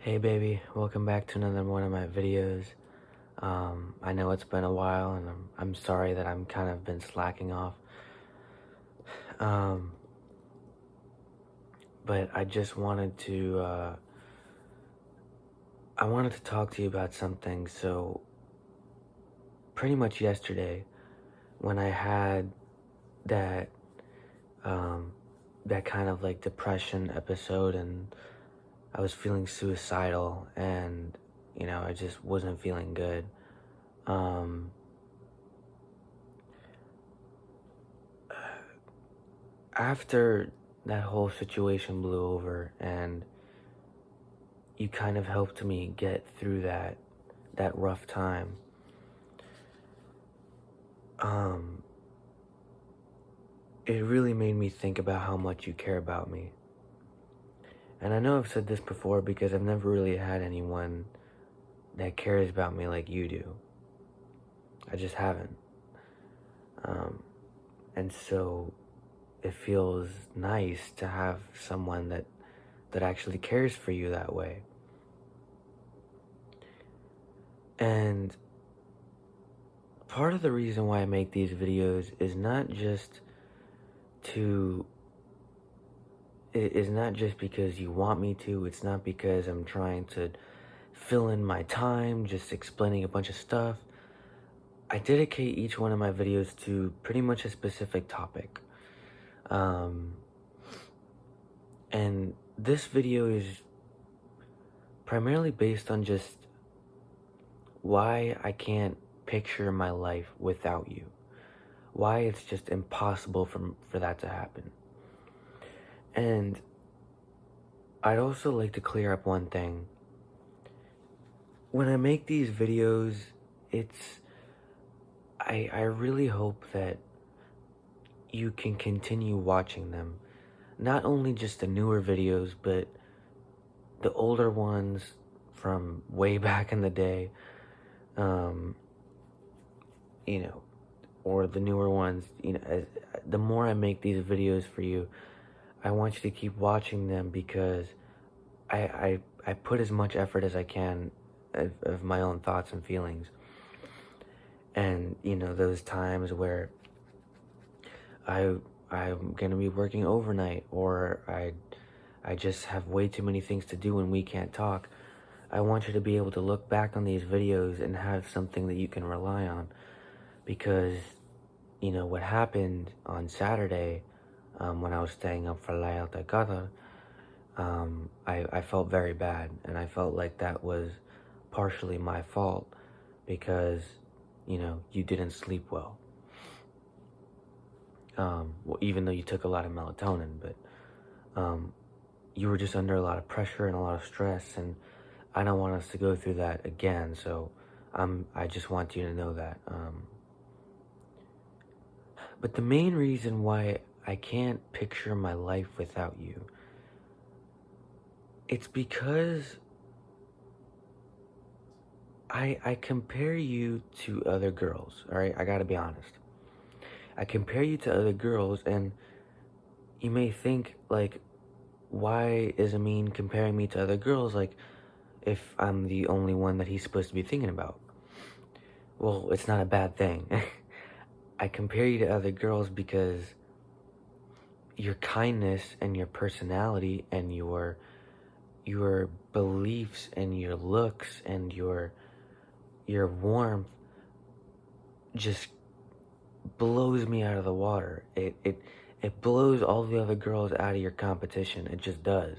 Hey baby, welcome back to another one of my videos. I know it's been a while and I'm sorry that I'm kind of been slacking off. Um, but I just wanted to, I wanted to talk to you about something. So pretty much yesterday when I had that, um, that kind of like depression episode and I was feeling suicidal and, I just wasn't feeling good. Um, After that whole situation blew over and you kind of helped me get through that rough time, um, it really made me think about how much you care about me. And I know I've said this before because I've never really had anyone that cares about me like you do. I just haven't. Um, and so it feels nice to have someone that actually cares for you that way. And part of the reason why I make these videos is not just to it is not just because you want me to. It's not because I'm trying to fill in my time just explaining a bunch of stuff. I dedicate each one of my videos to pretty much a specific topic. Um, and this video is primarily based on just why I can't picture my life without you. Why it's just impossible for that to happen. And I'd also like to clear up one thing. When I make these videos, I really hope that you can continue watching them. Not only just the newer videos, but the older ones from way back in the day, um, you know, or the newer ones, the more I make these videos for you, I want you to keep watching them because I put as much effort as I can of my own thoughts and feelings. And, those times where I'm gonna be working overnight or I just have way too many things to do and we can't talk. I want you to be able to look back on these videos and have something that you can rely on. Because, what happened on Saturday, when I was staying up for Layal Qadr, I felt very bad, and I felt like that was partially my fault because, you didn't sleep well. Well, even though you took a lot of melatonin, but you were just under a lot of pressure and a lot of stress, and I don't want us to go through that again. So I just want you to know that. But the main reason why I can't picture my life without you, it's because I compare you to other girls, all right? I gotta be honest. I compare you to other girls, and you may think, like, why is Amin comparing me to other girls, like, if I'm the only one that he's supposed to be thinking about? Well, it's not a bad thing. I compare you to other girls because your kindness and your personality and your beliefs and your looks and your warmth just blows me out of the water. It blows all the other girls out of your competition. It just does.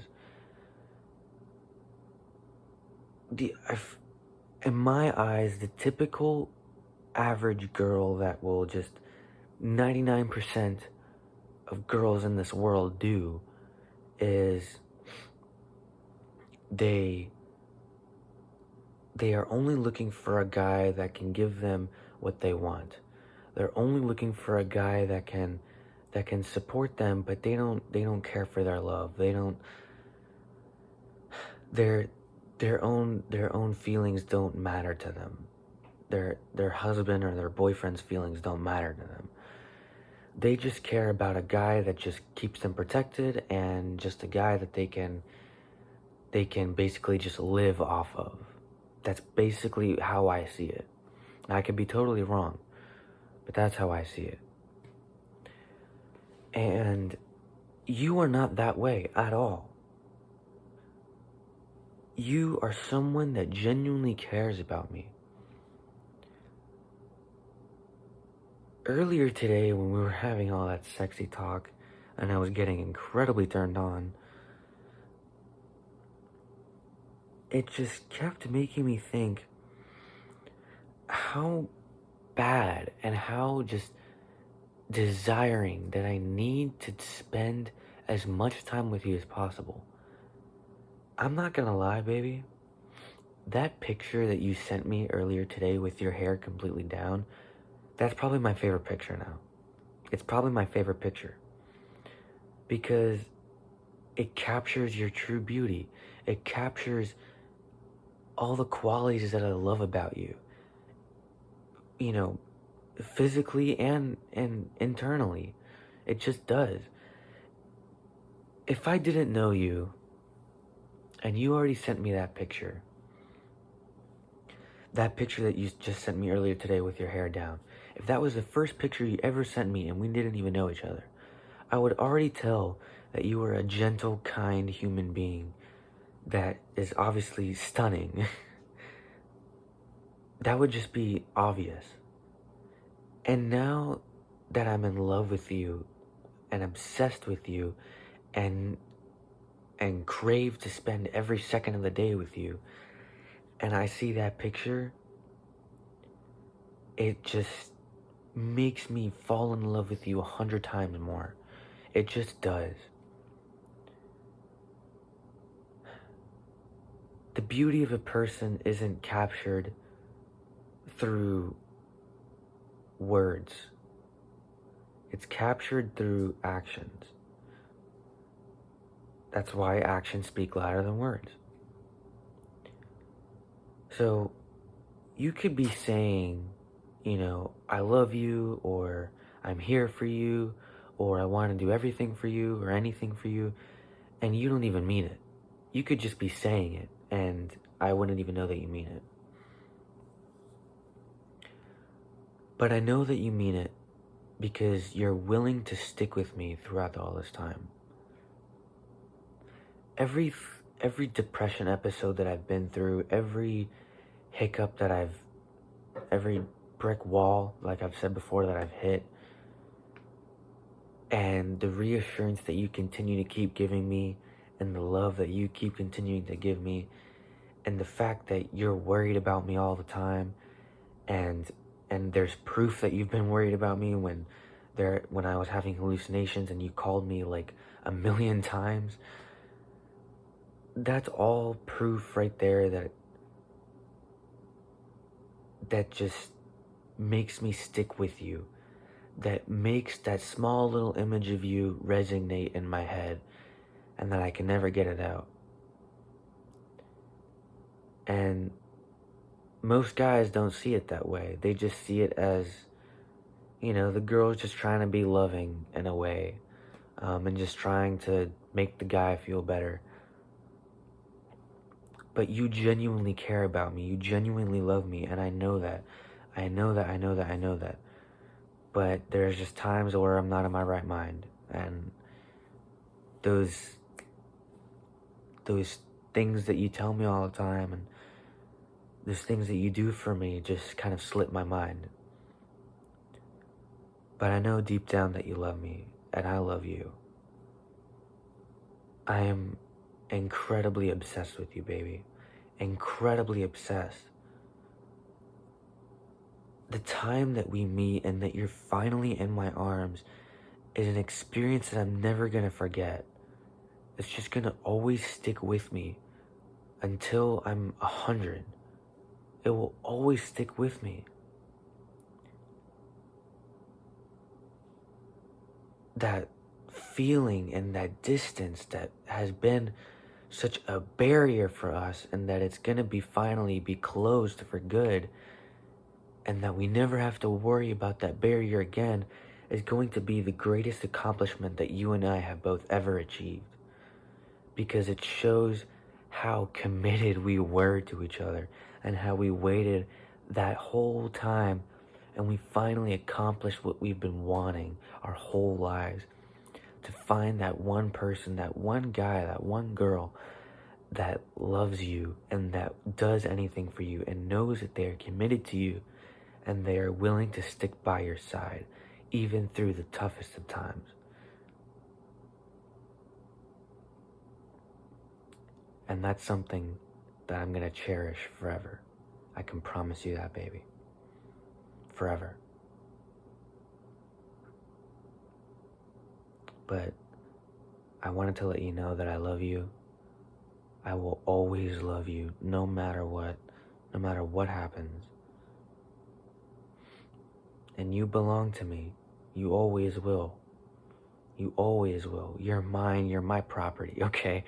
In my eyes, the typical average girl that will just 99% of girls in this world do is they are only looking for a guy that can give them what they want. They're only looking for a guy that can support them, but they don't care for their love. They don't their own feelings don't matter to them. Their husband or their boyfriend's feelings don't matter to them. They just care about a guy that just keeps them protected and just a guy that they can they can basically just live off of. That's basically how I see it. I could be totally wrong, but that's how I see it. And you are not that way at all. You are someone that genuinely cares about me. Earlier today, when we were having all that sexy talk, and I was getting incredibly turned on, it just kept making me think how bad and how just desiring that I need to spend as much time with you as possible. I'm not gonna lie, baby. That picture that you sent me earlier today with your hair completely down, that's probably my favorite picture now. It's probably my favorite picture. Because it captures your true beauty. It captures all the qualities that I love about you. You know, physically and internally. It just does. If I didn't know you, and you already sent me that picture that you just sent me earlier today with your hair down, if that was the first picture you ever sent me and we didn't even know each other, I would already tell that you were a gentle, kind human being that is obviously stunning. That would just be obvious. And now that I'm in love with you and obsessed with you and crave to spend every second of the day with you, and I see that picture, it just makes me fall in love with you 100 times more. It just does. The beauty of a person isn't captured through words. It's captured through actions. That's why actions speak louder than words. So you could be saying, I love you, or I'm here for you, or I want to do everything for you, or anything for you, and you don't even mean it. You could just be saying it, and I wouldn't even know that you mean it. But I know that you mean it because you're willing to stick with me throughout all this time. Every depression episode that I've been through, every hiccup every brick wall, like I've said before, that I've hit, and the reassurance that you continue to keep giving me, and the love that you keep continuing to give me, and the fact that you're worried about me all the time, and there's proof that you've been worried about me when I was having hallucinations and you called me like 1,000,000 times. That's all proof right there that just makes me stick with you, that makes that small little image of you resonate in my head, and that I can never get it out. And most guys don't see it that way. They just see it as, the girl's just trying to be loving in a way, and just trying to make the guy feel better. But you genuinely care about me. You genuinely love me, and I know that. I know that. But there's just times where I'm not in my right mind, and those things that you tell me all the time, and those things that you do for me just kind of slip my mind. But I know deep down that you love me, and I love you. I am incredibly obsessed with you, baby. Incredibly obsessed. The time that we meet and that you're finally in my arms is an experience that I'm never gonna forget. It's just gonna always stick with me until I'm 100. It will always stick with me. That feeling and that distance that has been such a barrier for us, and that it's gonna finally be closed for good, and that we never have to worry about that barrier again, is going to be the greatest accomplishment that you and I have both ever achieved. Because it shows how committed we were to each other and how we waited that whole time and we finally accomplished what we've been wanting our whole lives. To find that one person, that one guy, that one girl that loves you and that does anything for you and knows that they're committed to you and they are willing to stick by your side even through the toughest of times. And that's something that I'm gonna cherish forever. I can promise you that, baby. Forever. But I wanted to let you know that I love you. I will always love you, no matter what happens. And you belong to me. You always will. You always will. You're mine. You're my property, okay?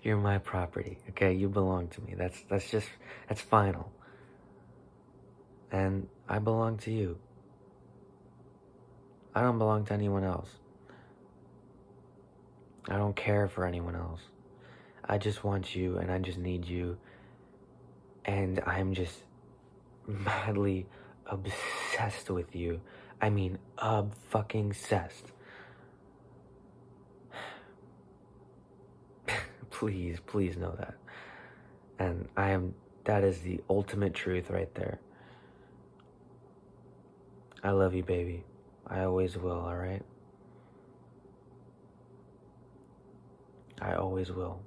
You're my property, okay? You belong to me. That's final. And I belong to you. I don't belong to anyone else. I don't care for anyone else. I just want you and I just need you. And I'm just madly obsessed with you. I mean, fucking obsessed. Please know that. And that is the ultimate truth right there. I love you, baby. I always will, alright? I always will.